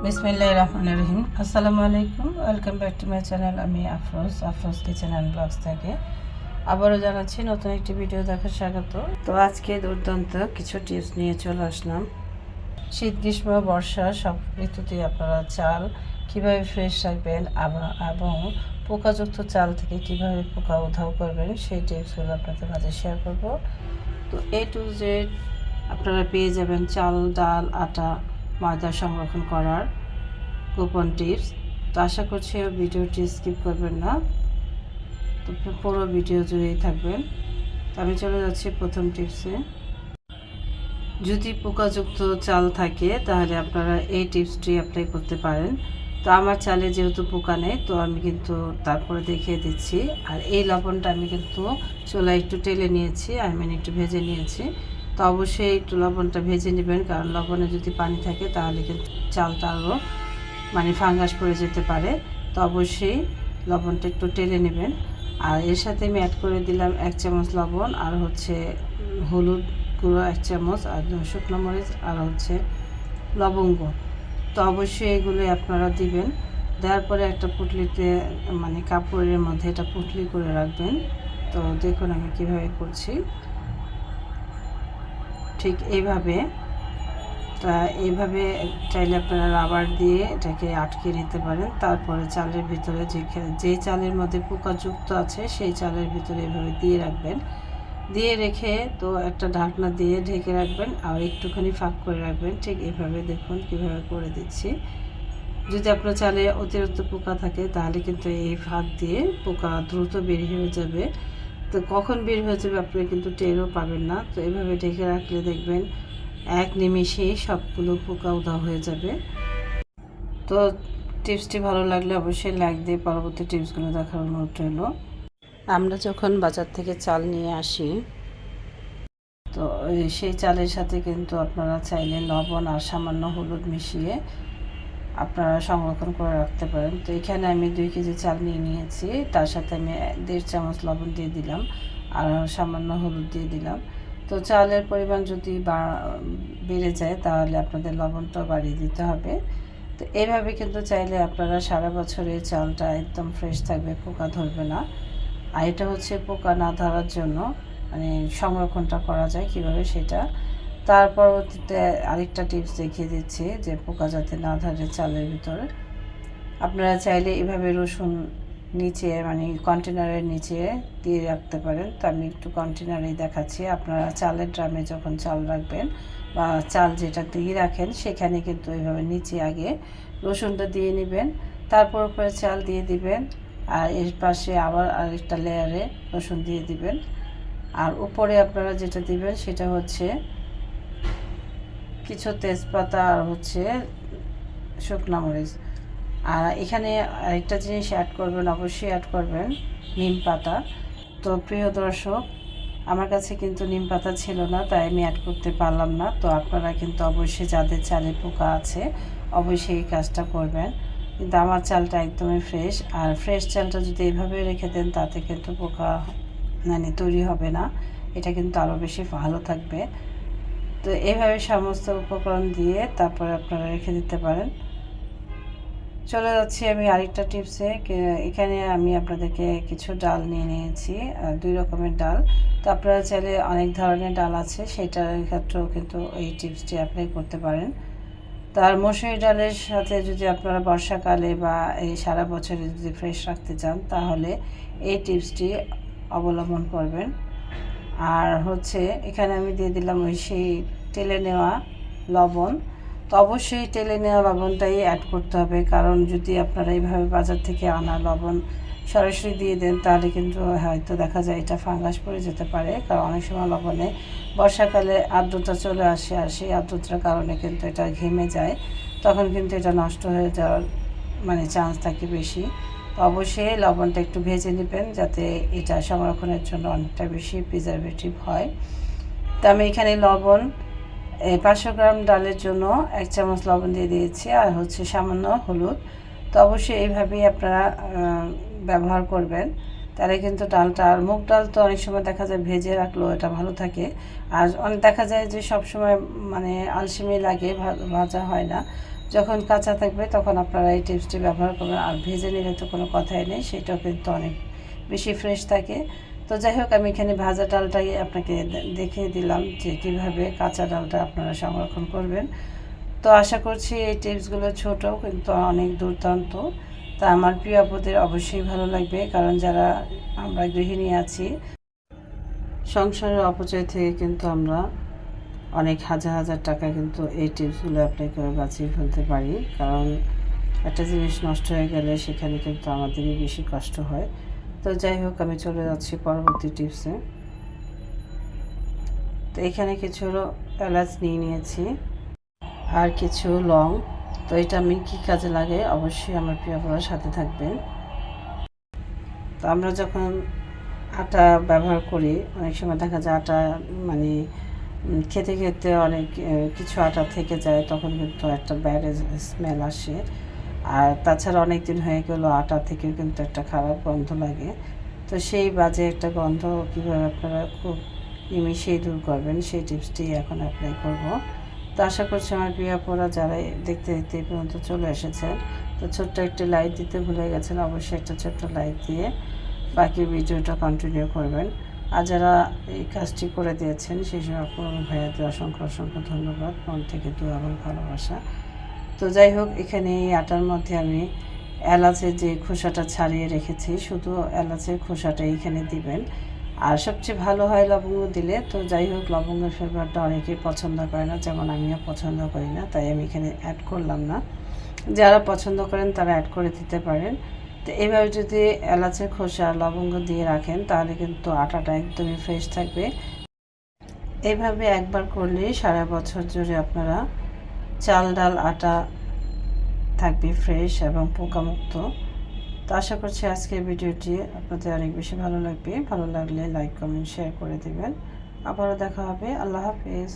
বিসমিল্লাহির রহমানির রহিম। আসসালামু আলাইকুম, welcome back to my channel. আমি আফরোজ কিচেন অ্যান্ড ব্লগস থেকে আবারও জানাচ্ছি নতুন একটি ভিডিও দেখার স্বাগত। তো আজকে দুর্দান্ত কিছু টিপস নিয়ে চলে আসলাম। শীত, গ্রীষ্ম, বর্ষা সব ঋতুতেই আপনারা চাল কীভাবে ফ্রেশ রাখবেন এবং পোকাযুক্ত চাল থেকে কীভাবে পোকা উধাও করবেন সেই টিপসগুলো আপনাদের মাঝে শেয়ার করব। তো A to Z আপনারা পেয়ে যাবেন চাল, ডাল, আটা, ময়দা সংরক্ষণ করার গোপন টিপস। তো আশা করছি ভিডিওটি স্কিপ করবেন না, তো পুরো ভিডিও জুড়েই থাকবেন। তো আমি চলে যাচ্ছি প্রথম টিপসে। যদি পোকাযুক্ত চাল থাকে তাহলে আপনারা এই টিপসটি অ্যাপ্লাই করতে পারেন। তো আমার চালে যেহেতু পোকা নেই, তো আমি কিন্তু তারপরে দেখিয়ে দিচ্ছি। আর এই লবণটা আমি কিন্তু চুলায় একটু টেলে নিয়েছি, একটু ভেজে নিয়েছি। তো অবশ্যই একটু লবণটা ভেজে নেবেন, কারণ লবণে যদি পানি থাকে তাহলে কিন্তু চালটা আরও ফাঙ্গাস পড়ে যেতে পারে। তো অবশ্যই লবণটা একটু টেলে নেবেন। আর এর সাথে আমি অ্যাড করে দিলাম 1 চামচ লবণ, আর হলুদ গুঁড়ো 1 চামচ, আর শুকনো মরিচ, আর লবঙ্গ। তো অবশ্যই এগুলোই আপনারা দিবেন। দেওয়ার পরে একটা পুটলিতে কাপড়ের মধ্যে এটা পুটলি করে রাখবেন। তো দেখুন আমি কিভাবে করছি, ঠিক এইভাবে। এইভাবে চাইলে আপনারা রাবার দিয়ে এটাকে আটকে নিতে পারেন। তারপরে চালের ভিতরে যে চালের মধ্যে পোকাযুক্ত আছে সেই চালের ভিতরে এভাবে দিয়ে রাখবেন। দিয়ে রেখে তো একটা ঢাকনা দিয়ে ঢেকে রাখবেন, আর একটুখানি ফাঁক করে রাখবেন। ঠিক এভাবে দেখুন কিভাবে করে দিচ্ছি। যদি আপনার চালে অতিরিক্ত পোকা থাকে তাহলে কিন্তু এই ফাঁক দিয়ে পোকা দ্রুত বের হয়ে যাবে। তো কখন বের হয়ে যাবে আপনি কিন্তু টেরও পাবেন না। তো এভাবে ঢেকে রাখলে দেখবেন এক নিমেষেই সবগুলো পোকা উধাও হয়ে যাবে। তো টিপসটি ভালো লাগলে অবশ্যই লাইক দিয়ে পরবর্তী টিপসগুলো দেখার অনুরোধ রইল। আমরা যখন বাজার থেকে চাল নিয়ে আসি, তো সেই চালের সাথে কিন্তু আপনারা চাইলে লবণ আর সামান্য হলুদ মিশিয়ে আপনারা সংরক্ষণ করে রাখতে পারেন। তো এখানে আমি 2 কেজি চাল নিয়েছি, তার সাথে আমি 1.5 চামচ লবণ দিয়ে দিলাম, আর সামান্য হলুদ দিয়ে দিলাম। তো চালের পরিমাণ যদি বেড়ে যায় তাহলে আপনাদের লবণটা বাড়িয়ে দিতে হবে। তো এইভাবে কিন্তু চাইলে আপনারা সারা বছরের চালটা একদম ফ্রেশ থাকবে, পোকা ধরবে না। আর এটা পোকা না ধরার জন্য সংরক্ষণটা করা যায় কিভাবে সেটা। তার পরবর্তীতে আরেকটা টিপস দেখিয়ে দিচ্ছি, যে পোকা যাতে না ধরে চালের ভিতরে। আপনারা চাইলে এভাবে রসুন নিচে কন্টেনারের নিচে দিয়ে রাখতে পারেন। তো আমি একটু কন্টেনারেই দেখাচ্ছি। আপনারা চালের ড্রামে যখন চাল রাখবেন বা চাল যেটা দিয়ে রাখেন সেখানে কিন্তু এইভাবে নিচে আগে রসুনটা দিয়ে নেবেন, তারপর উপরে চাল দিয়ে দিবেন, আর এর পাশে আবার আরেকটা লেয়ারে রসুন দিয়ে দিবেন। আর উপরে আপনারা যেটা দিবেন সেটা কিছু তেজপাতা আর শুকনো মরিচ। আর এখানে আরেকটা জিনিস অ্যাড করবেন, অবশ্যই অ্যাড করবেন নিম পাতা। তো প্রিয় দর্শক, আমার কাছে কিন্তু নিম পাতা ছিল না, তাই আমি অ্যাড করতে পারলাম না। তো আপনারা কিন্তু অবশ্যই যাদের চালে পোকা আছে অবশ্যই এই কাজটা করবেন। কিন্তু আমার চালটা একদমই ফ্রেশ, আর ফ্রেশ চালটা যদি এইভাবে রেখে দেন তাতে কিন্তু পোকা তৈরি হবে না, এটা কিন্তু আরও বেশি ভালো থাকবে। তো এইভাবে সমস্ত উপকরণ দিয়ে তারপরে আপনারা রেখে দিতে পারেন। চলে যাচ্ছি আমি আরেকটা টিপসে। এখানে আমি আপনাদেরকে কিছু ডাল নিয়ে নিয়েছি, 2 রকমের ডাল। তো আপনারা চাইলে অনেক ধরনের ডাল আছে, সেটার ক্ষেত্রেও কিন্তু এই টিপসটি অ্যাপ্লাই করতে পারেন। তার মসুরি ডালের সাথে যদি আপনারা বর্ষাকালে বা এই সারা বছরে যদি ফ্রেশ রাখতে চান তাহলে এই টিপসটি অবলম্বন করবেন। আর এখানে আমি দিয়ে দিলাম সেই টেলে নেওয়া লবণ। তো অবশ্যই টেলে নেওয়া লবণটাই অ্যাড করতে হবে, কারণ যদি আপনারা এইভাবে বাজার থেকে আনা লবণ সরাসরি দিয়ে দেন তাহলে কিন্তু হয়তো দেখা যায় এটা ফাঙ্গাস পড়ে যেতে পারে। কারণ অনেক সময় লবণে বর্ষাকালে আর্দ্রতা চলে আসে, আর সেই আর্দ্রতার কারণে কিন্তু এটা ঘেমে যায়, তখন কিন্তু এটা নষ্ট হয়ে যাওয়ার চান্স থাকে বেশি। তো অবশ্যই লবণটা একটু ভেজে নেবেন যাতে এটা সংরক্ষণের জন্য অনেকটা বেশি প্রিজারভেটিভ হয়। তো আমি এখানে লবণ 500 গ্রাম ডালের জন্য 1 চামচ লবণ দিয়ে দিয়েছি, আর সামান্য হলুদ। তো অবশ্যই এইভাবেই আপনারা ব্যবহার করবেন। তাহলে কিন্তু ডালটা, আর মুগ ডাল তো অনেক সময় দেখা যায় ভেজে রাখলেও এটা ভালো থাকে। আর অনেক দেখা যায় যে সব সময় মানে আলসেমি লাগে, ভাজা হয় না। যখন কাঁচা থাকবে তখন আপনারা এই টিপসটি ব্যবহার করবেন। আর ভেজে নিলে তো কোনো কথাই নেই, সেটাও কিন্তু অনেক বেশি ফ্রেশ থাকে। তো যাই হোক, আমি এখানে ভাজা ডালটাই আপনাকে দেখিয়ে দিলাম যে কীভাবে কাঁচা ডালটা আপনারা সংরক্ষণ করবেন। তো আশা করছি এই টিপসগুলো ছোটো কিন্তু অনেক দুর্দান্ত। তা আমার প্রিয় আপুদের অবশ্যই ভালো লাগবে, কারণ যারা আমরা গৃহিণী আছি, সংসারের অপচয় থেকে কিন্তু আমরা অনেক হাজার হাজার টাকা কিন্তু এই টিপসগুলো অ্যাপ্লাই করে বাঁচিয়ে ফেলতে পারি। কারণ একটা জিনিস নষ্ট হয়ে গেলে সেখানে কিন্তু আমাদেরই বেশি কষ্ট হয়। তো যাই হোক, আমি চলে যাচ্ছি পরবর্তী টিপসে। তো এখানে কিছু এলাচ নিয়ে নিয়েছি আর কিছু লং। তো এটা আমি কী কাজে লাগে অবশ্যই আমার প্রিয় আপনার সাথে থাকবেন। তো আমরা যখন আটা ব্যবহার করি, অনেক সময় দেখা যায় আটা মানে খেতে খেতে অনেক কিছু আটা থেকে যায়, তখন কিন্তু একটা ব্যাড স্মেল আসে। আর তাছাড়া অনেক দিন হয়ে গেল আটা থেকেও কিন্তু একটা খারাপ গন্ধ লাগে। তো সেই বাজে একটা গন্ধ কীভাবে আপনারা খুব নিমিশেই দূর করবেন, সেই টিপসটি এখন অ্যাপ্লাই করব। তো আশা করছি আমার প্রিয় আপুরা যারা দেখতে দেখতে এই পর্যন্ত চলে এসেছেন, তো ছোট্ট একটি লাইক দিতে ভুলে গেছেন, অবশ্যই একটা ছোট্ট লাইক দিয়ে বাকি ভিডিওটা কন্টিনিউ করবেন। আর যারা এই কাজটি করে দিয়েছেন সেই সব আপু ভাইয়াদের অসংখ্য অসংখ্য ধন্যবাদ, মন থেকে দোয়া এবং ভালোবাসা। তো যাই হোক, এখানে এই আটার মধ্যে আমি এলাচের যে খোসাটা ছাড়িয়ে রেখেছি, শুধু এলাচের খোসাটা এখানে দিবেন। আর সবচেয়ে ভালো হয় লবঙ্গ দিলে। তো যাই হোক, লবঙ্গের ফ্লেভারটা অনেকেই পছন্দ করে না, যেমন আমিও পছন্দ করি না, তাই আমি এখানে অ্যাড করলাম না। যারা পছন্দ করেন তারা অ্যাড করে দিতে পারেন। তো এইভাবে যদি এলাচের খোসা লবঙ্গ দিয়ে রাখেন তাহলে কিন্তু আটাটা একদমই ফ্রেশ থাকবে। এইভাবে একবার করলে সারা বছর জুড়ে আপনারা চাল ডাল আটা থাকবে ফ্রেশ এবং পোকামুক্ত। তো আশা করছি আজকের ভিডিওটি আপনাদের অনেক বেশি ভালো লাগবে। ভালো লাগলে লাইক কমেন্ট শেয়ার করে দেবেন। আবারও দেখা হবে। আল্লাহ হাফেজ।